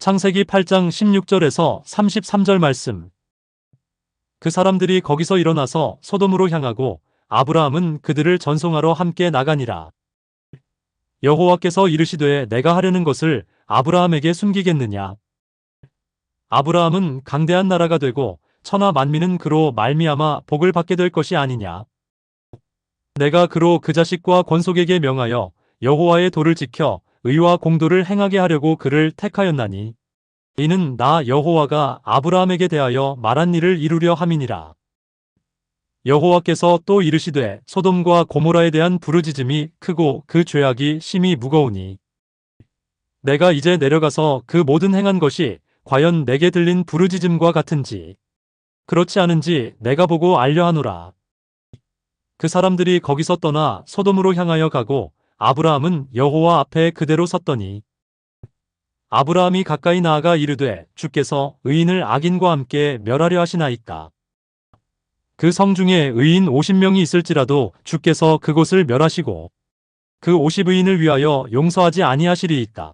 창세기 8장 16절에서 33절 말씀. 그 사람들이 거기서 일어나서 소돔으로 향하고 아브라함은 그들을 전송하러 함께 나가니라. 여호와께서 이르시되 내가 하려는 것을 아브라함에게 숨기겠느냐. 아브라함은 강대한 나라가 되고 천하 만민은 그로 말미암아 복을 받게 될 것이 아니냐. 내가 그로 그 자식과 권속에게 명하여 여호와의 도를 지켜 의와 공도를 행하게 하려고 그를 택하였나니 이는 나 여호와가 아브라함에게 대하여 말한 일을 이루려 함이니라. 여호와께서 또 이르시되 소돔과 고모라에 대한 부르짖음이 크고 그 죄악이 심히 무거우니 내가 이제 내려가서 그 모든 행한 것이 과연 내게 들린 부르짖음과 같은지 그렇지 않은지 내가 보고 알려 하노라. 그 사람들이 거기서 떠나 소돔으로 향하여 가고 아브라함은 여호와 앞에 그대로 섰더니 아브라함이 가까이 나아가 이르되 주께서 의인을 악인과 함께 멸하려 하시나이까. 그 성 중에 의인 50명이 있을지라도 주께서 그곳을 멸하시고 그 50의인을 위하여 용서하지 아니하시리이까.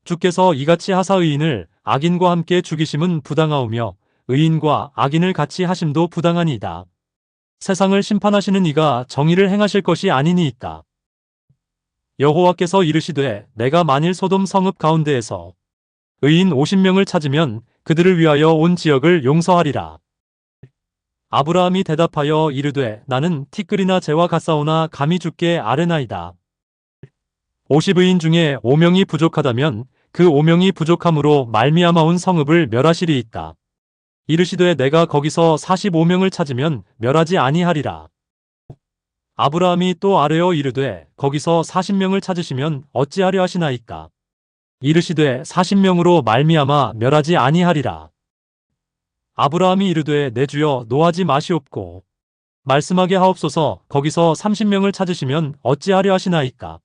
주께서 이같이 하사 의인을 악인과 함께 죽이심은 부당하오며 의인과 악인을 같이 하심도 부당하니이다. 세상을 심판하시는 이가 정의를 행하실 것이 아니니이까. 여호와께서 이르시되 내가 만일 소돔 성읍 가운데에서 의인 50명을 찾으면 그들을 위하여 온 지역을 용서하리라. 아브라함이 대답하여 이르되 나는 티끌이나 재와 같사오나 감히 주께 아뢰나이다. 50의인 중에 5명이 부족하다면 그 5명이 부족함으로 말미암아 온 성읍을 멸하시리이까. 이르시되 내가 거기서 45명을 찾으면 멸하지 아니하리라. 아브라함이 또 아뢰어 이르되 거기서 40명을 찾으시면 어찌하려 하시나이까. 이르시되 40명으로 말미암아 멸하지 아니하리라. 아브라함이 이르되 내 주여 노하지 마시옵고 말씀하게 하옵소서. 거기서 30명을 찾으시면 어찌하려 하시나이까.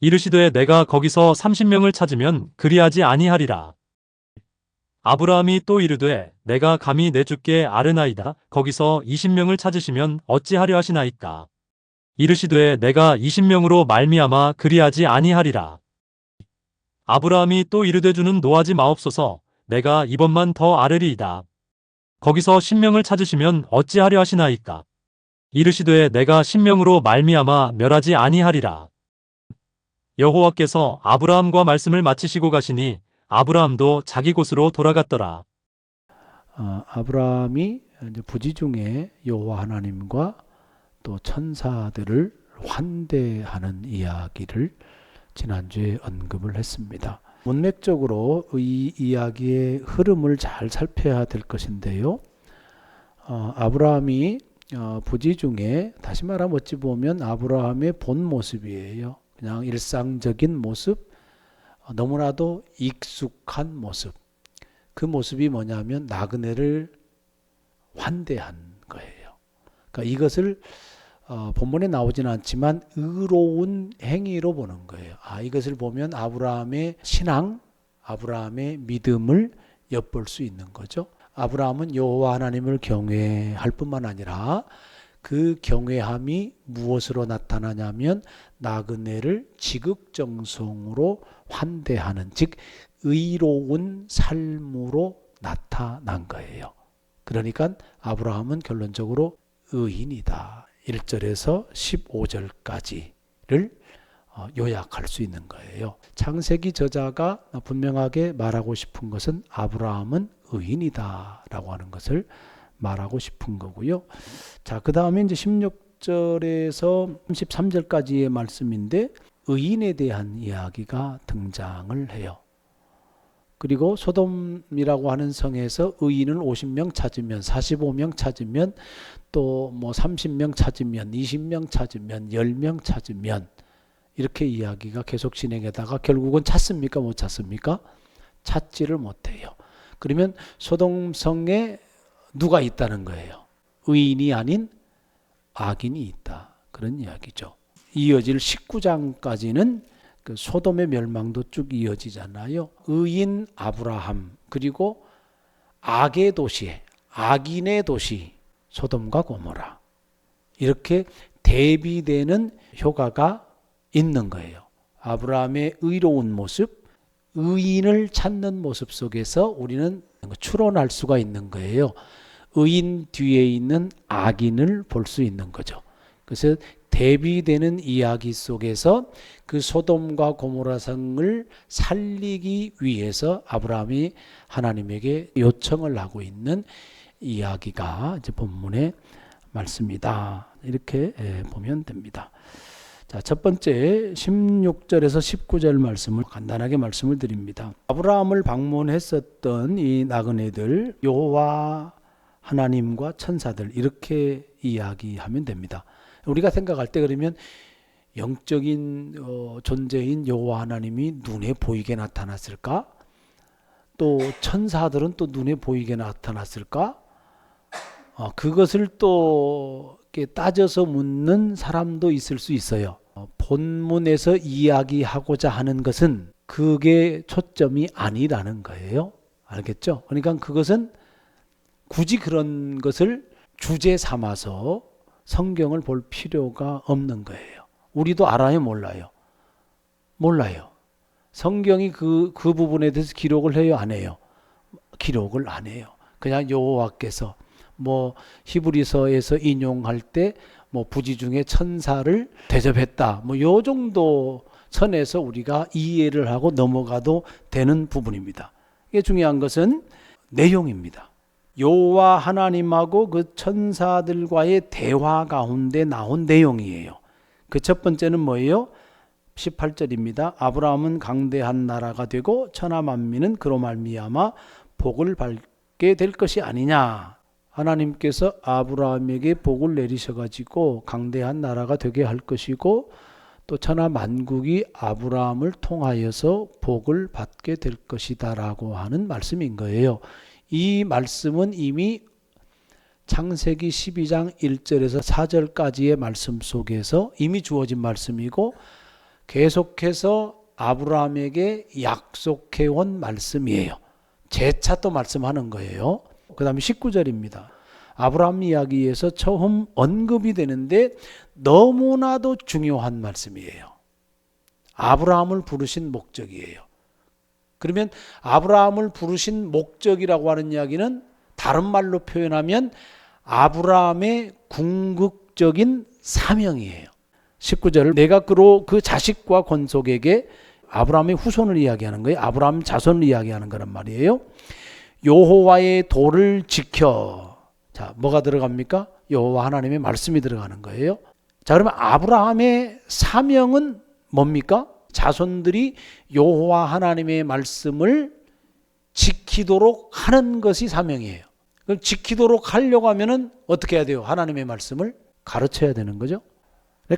이르시되 내가 거기서 30명을 찾으면 그리하지 아니하리라. 아브라함이 또 이르되 내가 감히 내 주께 아뢰나이다. 거기서 20명을 찾으시면 어찌하려 하시나이까. 이르시되 내가 20명으로 말미암아 그리하지 아니하리라. 아브라함이 또 이르되 주는 노하지 마옵소서. 내가 이번만 더 아뢰리이다. 거기서 10명을 찾으시면 어찌하려 하시나이까. 이르시되 내가 10명으로 말미암아 멸하지 아니하리라. 여호와께서 아브라함과 말씀을 마치시고 가시니 아브라함도 자기 곳으로 돌아갔더라. 아브라함이 이제 부지 중에 여호와 하나님과 또 천사들을 환대하는 이야기를 지난주에 언급을 했습니다. 문맥적으로 이 이야기의 흐름을 잘 살펴야 될 것인데요. 아브라함이 부지 중에 다시 말하면 어찌 보면 아브라함의 본 모습이에요. 그냥 일상적인 모습, 너무나도 익숙한 모습. 그 모습이 뭐냐면 나그네를 환대한 거예요. 그러니까 이것을 본문에 나오지는 않지만 의로운 행위로 보는 거예요. 이것을 보면 아브라함의 신앙, 아브라함의 믿음을 엿볼 수 있는 거죠. 아브라함은 여호와 하나님을 경외할 뿐만 아니라 그 경외함이 무엇으로 나타나냐면 나그네를 지극정성으로 환대하는, 즉 의로운 삶으로 나타난 거예요. 그러니까 아브라함은 결론적으로 의인이다. 1절에서 15절까지를 요약할 수 있는 거예요. 창세기 저자가 분명하게 말하고 싶은 것은 아브라함은 의인이다 라고 하는 것을 말하고 싶은 거고요. 자, 그 다음에 이제 16절에서 33절까지의 말씀인데 의인에 대한 이야기가 등장을 해요. 그리고 소돔이라고 하는 성에서 의인을 50명 찾으면, 45명 찾으면, 또 뭐 30명 찾으면, 20명 찾으면, 10명 찾으면 이렇게 이야기가 계속 진행하다가 결국은 찾습니까? 못 찾습니까? 찾지를 못해요. 그러면 소돔성에 누가 있다는 거예요? 의인이 아닌 악인이 있다. 그런 이야기죠. 이어질 19장까지는 그 소돔의 멸망도 쭉 이어지잖아요. 의인 아브라함, 그리고 악의 도시, 악인의 도시 소돔과 고모라, 이렇게 대비되는 효과가 있는 거예요. 아브라함의 의로운 모습, 의인을 찾는 모습 속에서 우리는 추론할 수가 있는 거예요. 의인 뒤에 있는 악인을 볼 수 있는 거죠. 그래서 대비되는 이야기 속에서 그 소돔과 고모라 성을 살리기 위해서 아브라함이 하나님에게 요청을 하고 있는 이야기가 이제 본문의 말씀이다. 이렇게 보면 됩니다. 자, 첫 번째 16절에서 19절 말씀을 간단하게 말씀을 드립니다. 아브라함을 방문했었던 이 나그네들, 여호와 하나님과 천사들, 이렇게 이야기하면 됩니다. 우리가 생각할 때 그러면 영적인 존재인 여호와 하나님이 눈에 보이게 나타났을까? 또 천사들은 또 눈에 보이게 나타났을까? 그것을 또 이렇게 따져서 묻는 사람도 있을 수 있어요. 본문에서 이야기하고자 하는 것은 그게 초점이 아니라는 거예요. 알겠죠? 그러니까 그것은 굳이 그런 것을 주제 삼아서 성경을 볼 필요가 없는 거예요. 우리도 알아요, 몰라요? 몰라요. 성경이 그 부분에 대해서 기록을 해요, 안 해요? 기록을 안 해요. 그냥 여호와께서 히브리서에서 인용할 때 부지 중에 천사를 대접했다. 요 정도 선에서 우리가 이해를 하고 넘어가도 되는 부분입니다. 이게 중요한 것은 내용입니다. 여호와 하나님하고 그 천사들과의 대화 가운데 나온 내용이에요. 그 첫 번째는 뭐예요? 18절입니다. 아브라함은 강대한 나라가 되고 천하 만민은 그로 말미암아 복을 받게 될 것이 아니냐. 하나님께서 아브라함에게 복을 내리셔가지고 강대한 나라가 되게 할 것이고 또 천하 만국이 아브라함을 통하여서 복을 받게 될 것이다 라고 하는 말씀인 거예요. 이 말씀은 이미 창세기 12장 1절에서 4절까지의 말씀 속에서 이미 주어진 말씀이고 계속해서 아브라함에게 약속해온 말씀이에요. 재차 또 말씀하는 거예요. 그 다음에 19절입니다. 아브라함 이야기에서 처음 언급이 되는데 너무나도 중요한 말씀이에요. 아브라함을 부르신 목적이에요. 그러면 아브라함을 부르신 목적이라고 하는 이야기는 다른 말로 표현하면 아브라함의 궁극적인 사명이에요. 19절 내가 그로 그 자식과 권속에게 아브라함의 후손을 이야기하는 거예요. 아브라함 자손을 이야기하는 거란 말이에요. 여호와의 도를 지켜. 자, 뭐가 들어갑니까? 여호와 하나님의 말씀이 들어가는 거예요. 자, 그러면 아브라함의 사명은 뭡니까? 자손들이 여호와 하나님의 말씀을 지키도록 하는 것이 사명이에요. 그럼 지키도록 하려고 하면은 어떻게 해야 돼요? 하나님의 말씀을 가르쳐야 되는 거죠.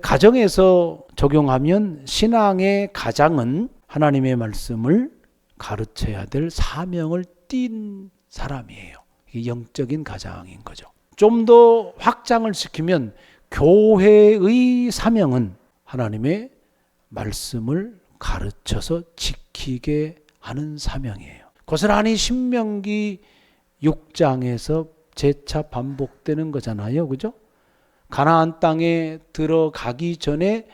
가정에서 적용하면 신앙의 가장은 하나님의 말씀을 가르쳐야 될 사명을 띈 사람이에요. 이게 영적인 가장인 거죠. 좀 더 확장을 시키면 교회의 사명은 하나님의 말씀을 가르쳐서 지키게 하는 사명이에요. 고스란히 신명기 6장에서 재차 반복되는 거잖아요. 그죠? 가나안 땅에 들어가기 전에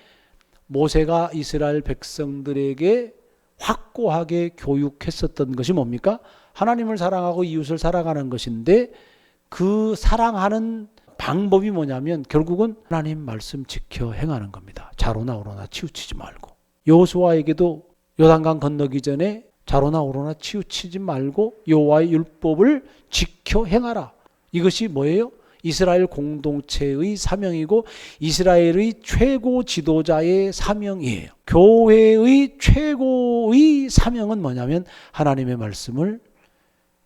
모세가 이스라엘 백성들에게 확고하게 교육했었던 것이 뭡니까? 하나님을 사랑하고 이웃을 사랑하는 것인데 그 사랑하는 방법이 뭐냐면 결국은 하나님 말씀 지켜 행하는 겁니다. 좌로나 우로나 치우치지 말고. 여호수아에게도 요단강 건너기 전에 좌로나 우로나 치우치지 말고 여호와의 율법을 지켜 행하라. 이것이 뭐예요? 이스라엘 공동체의 사명이고 이스라엘의 최고 지도자의 사명이에요. 교회의 최고의 사명은 뭐냐면 하나님의 말씀을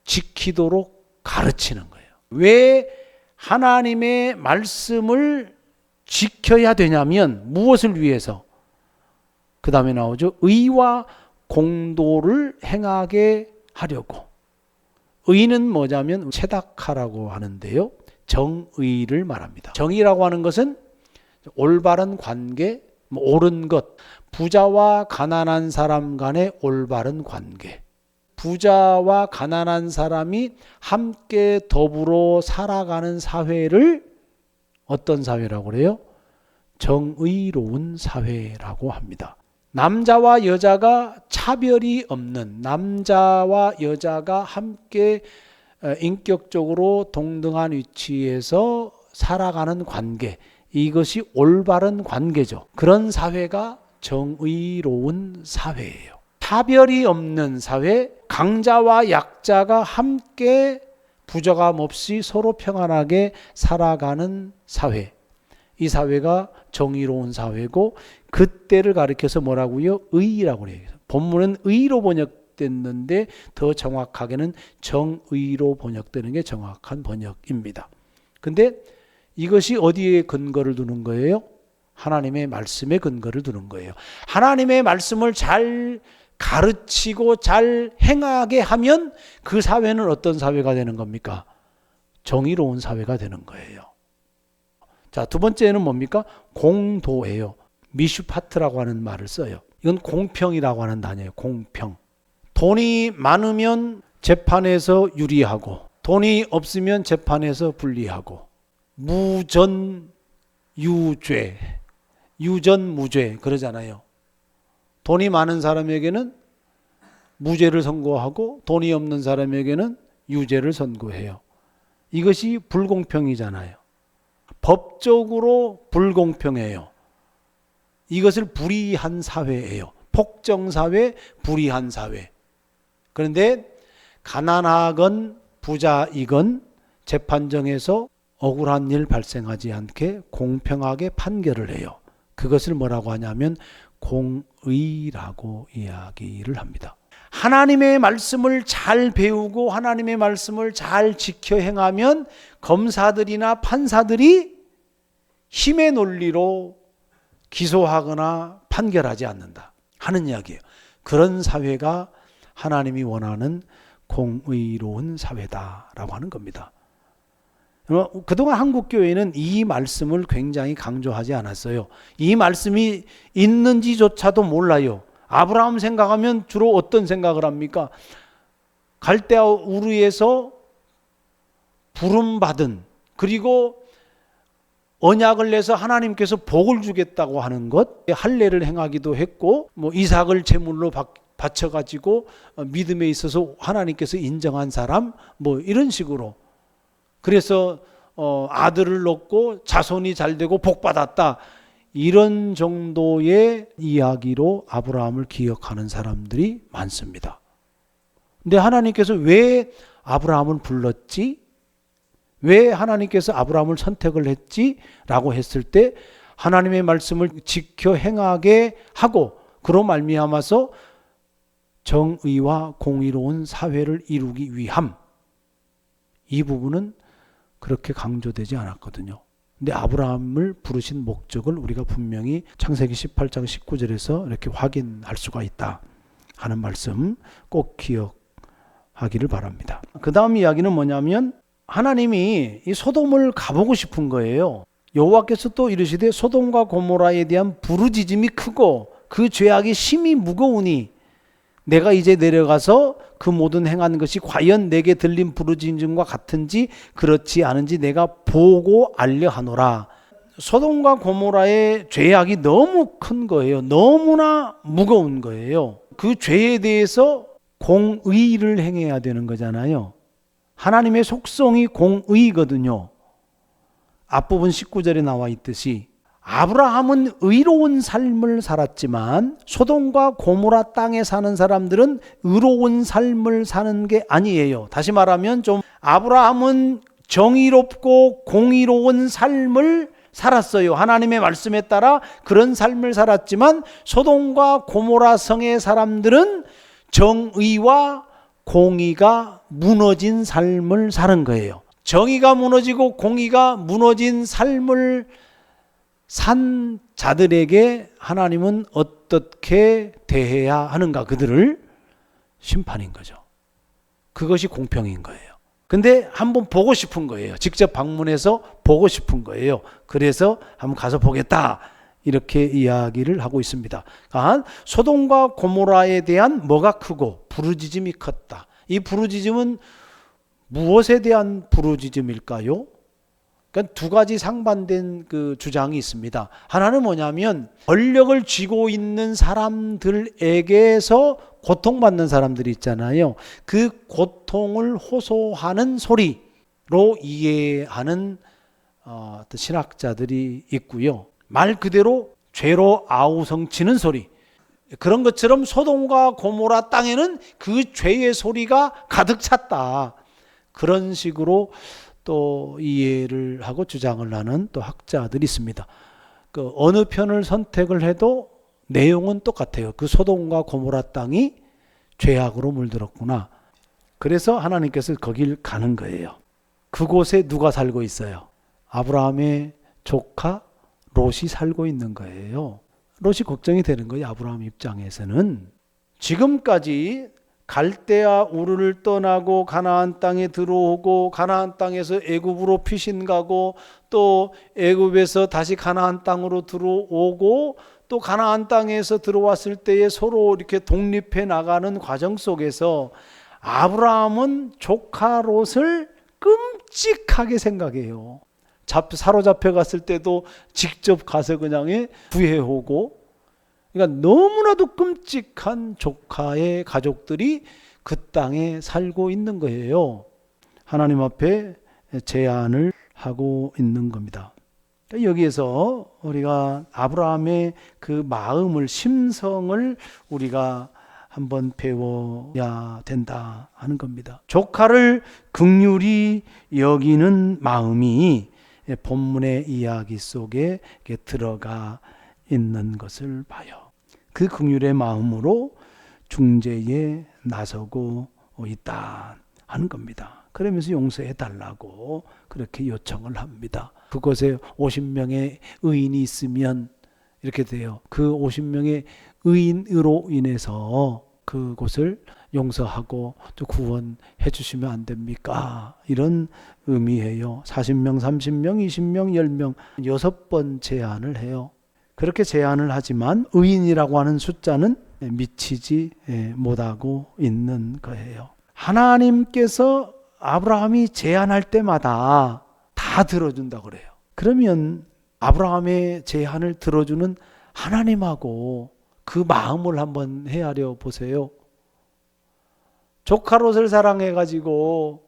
지키도록 가르치는 거예요. 왜 하나님의 말씀을 지켜야 되냐면 무엇을 위해서? 그 다음에 나오죠. 의와 공도를 행하게 하려고. 의는 뭐냐면 체닥하라고 하는데요. 정의를 말합니다. 정의라고 하는 것은 올바른 관계, 옳은 것, 부자와 가난한 사람 간의 올바른 관계. 부자와 가난한 사람이 함께 더불어 살아가는 사회를 어떤 사회라고 그래요? 정의로운 사회라고 합니다. 남자와 여자가 차별이 없는, 남자와 여자가 함께 인격적으로 동등한 위치에서 살아가는 관계, 이것이 올바른 관계죠. 그런 사회가 정의로운 사회예요. 차별이 없는 사회, 강자와 약자가 함께 부족함 없이 서로 평안하게 살아가는 사회, 이 사회가 정의로운 사회고, 그때를 가리켜서 뭐라고요? 의라고 해요. 본문은 의로 번역됐는데 더 정확하게는 정의로 번역되는 게 정확한 번역입니다. 근데 이것이 어디에 근거를 두는 거예요? 하나님의 말씀에 근거를 두는 거예요. 하나님의 말씀을 잘 가르치고 잘 행하게 하면 그 사회는 어떤 사회가 되는 겁니까? 정의로운 사회가 되는 거예요. 자, 두 번째는 뭡니까? 공도예요. 미슈파트라고 하는 말을 써요. 이건 공평이라고 하는 단어예요. 공평. 돈이 많으면 재판에서 유리하고, 돈이 없으면 재판에서 불리하고, 무전유죄, 유전무죄 그러잖아요. 돈이 많은 사람에게는 무죄를 선고하고 돈이 없는 사람에게는 유죄를 선고해요. 이것이 불공평이잖아요. 법적으로 불공평해요. 이것을 불의한 사회예요. 폭정사회, 불의한 사회. 그런데 가난하건 부자이건 재판정에서 억울한 일 발생하지 않게 공평하게 판결을 해요. 그것을 뭐라고 하냐면 공의라고 이야기를 합니다. 하나님의 말씀을 잘 배우고 하나님의 말씀을 잘 지켜 행하면 검사들이나 판사들이 힘의 논리로 기소하거나 판결하지 않는다 하는 이야기예요. 그런 사회가 하나님이 원하는 공의로운 사회다라고 하는 겁니다. 그동안 한국교회는 이 말씀을 굉장히 강조하지 않았어요. 이 말씀이 있는지조차도 몰라요. 아브라함 생각하면 주로 어떤 생각을 합니까? 갈대아 우르에서 부름받은, 그리고 언약을 내서 하나님께서 복을 주겠다고 하는 것, 할례를 행하기도 했고, 이삭을 제물로 바쳐가지고 믿음에 있어서 하나님께서 인정한 사람, 이런 식으로. 그래서 아들을 낳고 자손이 잘 되고 복 받았다, 이런 정도의 이야기로 아브라함을 기억하는 사람들이 많습니다. 근데 하나님께서 왜 아브라함을 불렀지? 왜 하나님께서 아브라함을 선택을 했지? 라고 했을 때 하나님의 말씀을 지켜 행하게 하고, 그로 말미암아서 정의와 공의로운 사회를 이루기 위함, 이 부분은 그렇게 강조되지 않았거든요. 근데 아브라함을 부르신 목적을 우리가 분명히 창세기 18장 19절에서 이렇게 확인할 수가 있다 하는 말씀 꼭 기억하기를 바랍니다. 그 다음 이야기는 뭐냐면, 하나님이 이 소돔을 가보고 싶은 거예요. 여호와께서 또 이르시되 소돔과 고모라에 대한 부르짖음이 크고 그 죄악이 심히 무거우니 내가 이제 내려가서 그 모든 행한 것이 과연 내게 들린 부르짖음과 같은지 그렇지 않은지 내가 보고 알려하노라. 소돔과 고모라의 죄악이 너무 큰 거예요. 너무나 무거운 거예요. 그 죄에 대해서 공의를 행해야 되는 거잖아요. 하나님의 속성이 공의거든요. 앞부분 19절에 나와 있듯이 아브라함은 의로운 삶을 살았지만 소돔과 고모라 땅에 사는 사람들은 의로운 삶을 사는 게 아니에요. 다시 말하면 아브라함은 정의롭고 공의로운 삶을 살았어요. 하나님의 말씀에 따라 그런 삶을 살았지만 소돔과 고모라 성의 사람들은 정의와 공의가 무너진 삶을 사는 거예요. 정의가 무너지고 공의가 무너진 삶을 산 자들에게 하나님은 어떻게 대해야 하는가? 그들을 심판인 거죠. 그것이 공평인 거예요. 근데 한번 보고 싶은 거예요. 직접 방문해서 보고 싶은 거예요. 그래서 한번 가서 보겠다, 이렇게 이야기를 하고 있습니다. 소돔과 고모라에 대한 뭐가 크고 부르짖음이 컸다. 이 부르짖음은 무엇에 대한 부르짖음일까요? 그러니까 두 가지 상반된 그 주장이 있습니다. 하나는 뭐냐면 권력을 쥐고 있는 사람들에게서 고통받는 사람들이 있잖아요. 그 고통을 호소하는 소리로 이해하는 신학자들이 있고요. 말 그대로 죄로 아우성치는 소리. 그런 것처럼 소돔과 고모라 땅에는 그 죄의 소리가 가득 찼다. 그런 식으로 또 이해를 하고 주장을 하는 또 학자들이 있습니다. 그 어느 편을 선택을 해도 내용은 똑같아요. 그 소돔과 고모라 땅이 죄악으로 물들었구나. 그래서 하나님께서 거길 가는 거예요. 그곳에 누가 살고 있어요? 아브라함의 조카 롯이 살고 있는 거예요. 롯이 걱정이 되는 거예요. 아브라함 입장에서는. 지금까지 갈대아 우르를 떠나고 가나안 땅에 들어오고 가나안 땅에서 애굽으로 피신 가고 또 애굽에서 다시 가나안 땅으로 들어오고 또 가나안 땅에서 들어왔을 때에 서로 이렇게 독립해 나가는 과정 속에서 아브라함은 조카 롯을 끔찍하게 생각해요. 사로잡혀 갔을 때도 직접 가서 그냥 구해오고, 그러니까 너무나도 끔찍한 조카의 가족들이 그 땅에 살고 있는 거예요. 하나님 앞에 제안을 하고 있는 겁니다. 여기에서 우리가 아브라함의 그 마음을, 심성을 우리가 한번 배워야 된다 하는 겁니다. 조카를 긍휼히 여기는 마음이 본문의 이야기 속에 들어가 있는 것을 봐요. 그 긍휼의 마음으로 중재에 나서고 있다 하는 겁니다. 그러면서 용서해 달라고 그렇게 요청을 합니다. 그곳에 50명의 의인이 있으면 이렇게 돼요. 그 50명의 의인으로 인해서 그곳을 용서하고 또 구원해 주시면 안 됩니까? 이런 의미예요. 40명, 30명, 20명, 10명 6번 제안을 해요. 그렇게 제안을 하지만 의인이라고 하는 숫자는 미치지 못하고 있는 거예요. 하나님께서 아브라함이 제안할 때마다 다 들어준다고 그래요. 그러면 아브라함의 제안을 들어주는 하나님하고 그 마음을 한번 헤아려 보세요. 조카 롯을 사랑해가지고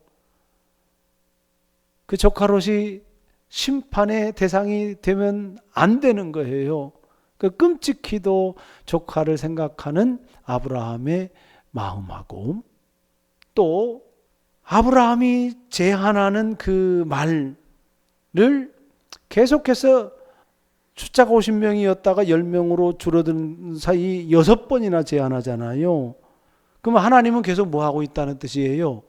그 조카 롯이 심판의 대상이 되면 안 되는 거예요. 그 끔찍히도 조카를 생각하는 아브라함의 마음하고 또 아브라함이 제안하는 그 말을 계속해서 숫자가 50명이었다가 10명으로 줄어든 사이 6번이나 제안하잖아요. 그러면 하나님은 계속 뭐 하고 있다는 뜻이에요?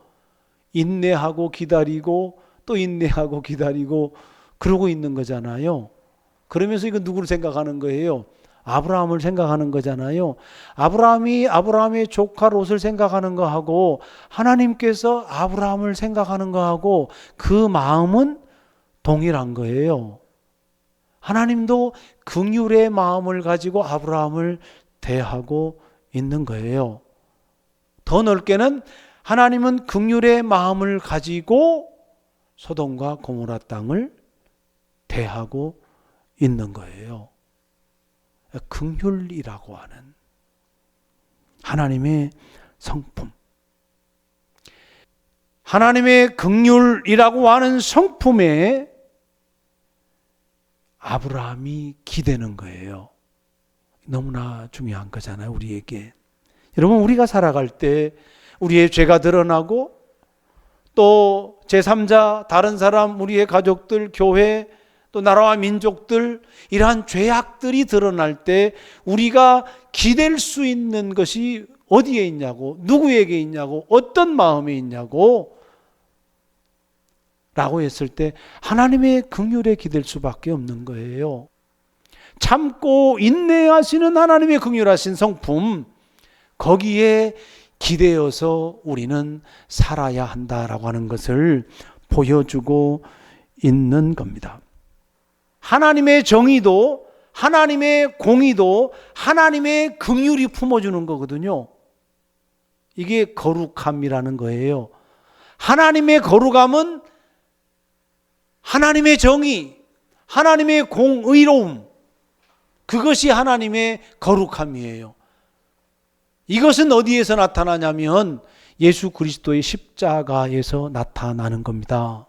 인내하고 기다리고 또 인내하고 기다리고 그러고 있는 거잖아요. 그러면서 이거 누구를 생각하는 거예요? 아브라함을 생각하는 거잖아요. 아브라함이 아브라함의 조카 롯을 생각하는 거하고 하나님께서 아브라함을 생각하는 거하고 그 마음은 동일한 거예요. 하나님도 긍휼의 마음을 가지고 아브라함을 대하고 있는 거예요. 더 넓게는 하나님은 긍휼의 마음을 가지고 소돔과 고모라 땅을 대하고 있는 거예요. 긍휼이라고 하는 하나님의 성품. 하나님의 긍휼이라고 하는 성품에 아브라함이 기대는 거예요. 너무나 중요한 거잖아요, 우리에게. 여러분, 우리가 살아갈 때 우리의 죄가 드러나고 또 제3자, 다른 사람, 우리의 가족들, 교회, 또 나라와 민족들, 이러한 죄악들이 드러날 때 우리가 기댈 수 있는 것이 어디에 있냐고, 누구에게 있냐고, 어떤 마음에 있냐고 라고 했을 때 하나님의 긍휼에 기댈 수밖에 없는 거예요. 참고 인내하시는 하나님의 긍휼하신 성품, 거기에 기대어서 우리는 살아야 한다라고 하는 것을 보여주고 있는 겁니다. 하나님의 정의도, 하나님의 공의도 하나님의 긍휼이 품어주는 거거든요. 이게 거룩함이라는 거예요. 하나님의 거룩함은 하나님의 정의, 하나님의 공의로움, 그것이 하나님의 거룩함이에요. 이것은 어디에서 나타나냐면 예수 그리스도의 십자가에서 나타나는 겁니다.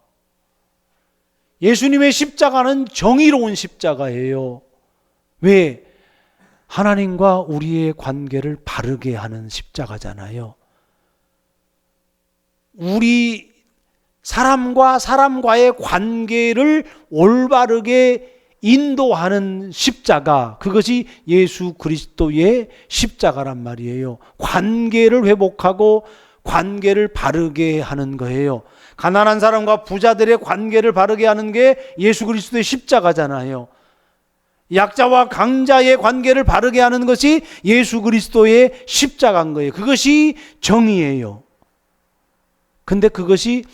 예수님의 십자가는 정의로운 십자가예요. 왜? 하나님과 우리의 관계를 바르게 하는 십자가잖아요. 우리 사람과 사람과의 관계를 올바르게 인도하는 십자가, 그것이 예수 그리스도의 십자가란 말이에요. 관계를 회복하고 관계를 바르게 하는 거예요. 가난한 사람과 부자들의 관계를 바르게 하는 게 예수 그리스도의 십자가잖아요. 약자와 강자의 관계를 바르게 하는 것이 예수 그리스도의 십자가인 거예요. 그것이 정의예요. 근데 그것이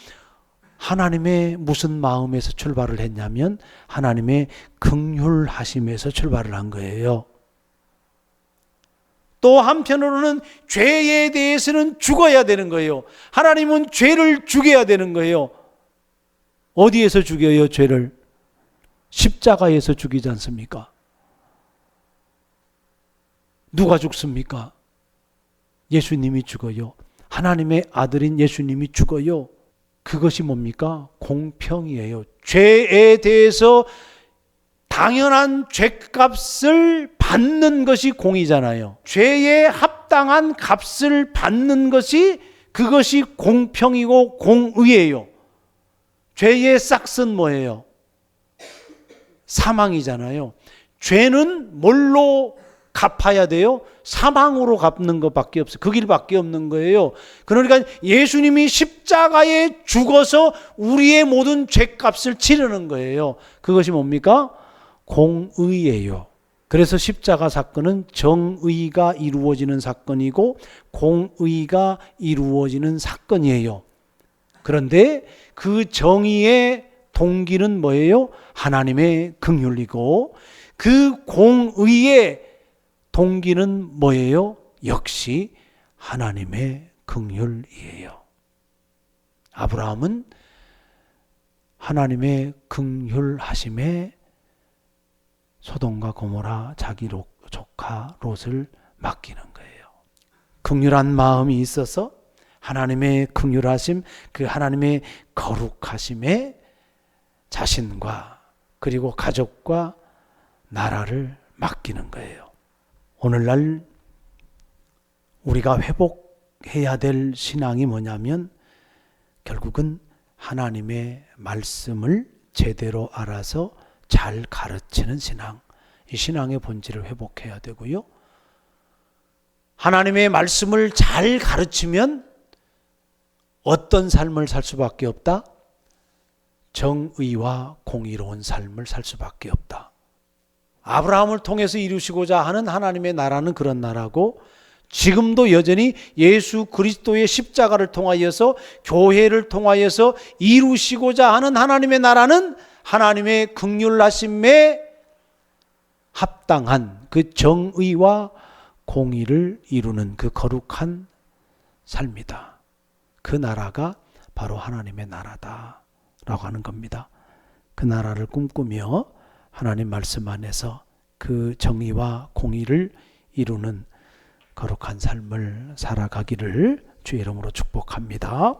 하나님의 무슨 마음에서 출발을 했냐면 하나님의 긍휼하심에서 출발을 한 거예요. 또 한편으로는 죄에 대해서는 죽어야 되는 거예요. 하나님은 죄를 죽여야 되는 거예요. 어디에서 죽여요, 죄를? 십자가에서 죽이지 않습니까? 누가 죽습니까? 예수님이 죽어요. 하나님의 아들인 예수님이 죽어요. 그것이 뭡니까? 공평이에요. 죄에 대해서 당연한 죄값을 받는 것이 공의잖아요. 죄에 합당한 값을 받는 것이, 그것이 공평이고 공의예요. 죄의 싹은 뭐예요? 사망이잖아요. 죄는 뭘로 갚아야 돼요? 사망으로 갚는 것밖에 없어요. 그 길밖에 없는 거예요. 그러니까 예수님이 십자가에 죽어서 우리의 모든 죄값을 치르는 거예요. 그것이 뭡니까? 공의예요. 그래서 십자가 사건은 정의가 이루어지는 사건이고 공의가 이루어지는 사건이에요. 그런데 그 정의의 동기는 뭐예요? 하나님의 긍휼이고 그 공의의 동기는 뭐예요? 역시 하나님의 긍휼이에요. 아브라함은 하나님의 긍휼하심에 소돔과 고모라 자기 조카 롯을 맡기는 거예요. 긍휼한 마음이 있어서 하나님의 긍휼하심, 그 하나님의 거룩하심에 자신과 그리고 가족과 나라를 맡기는 거예요. 오늘날 우리가 회복해야 될 신앙이 뭐냐면 결국은 하나님의 말씀을 제대로 알아서 잘 가르치는 신앙, 이 신앙의 본질을 회복해야 되고요. 하나님의 말씀을 잘 가르치면 어떤 삶을 살 수밖에 없다? 정의와 공의로운 삶을 살 수밖에 없다. 아브라함을 통해서 이루시고자 하는 하나님의 나라는 그런 나라고 지금도 여전히 예수 그리스도의 십자가를 통하여서 교회를 통하여서 이루시고자 하는 하나님의 나라는 하나님의 긍휼하심에 합당한 그 정의와 공의를 이루는 그 거룩한 삶이다. 그 나라가 바로 하나님의 나라다라고 하는 겁니다. 그 나라를 꿈꾸며 하나님 말씀 안에서 그 정의와 공의를 이루는 거룩한 삶을 살아가기를 주의 이름으로 축복합니다.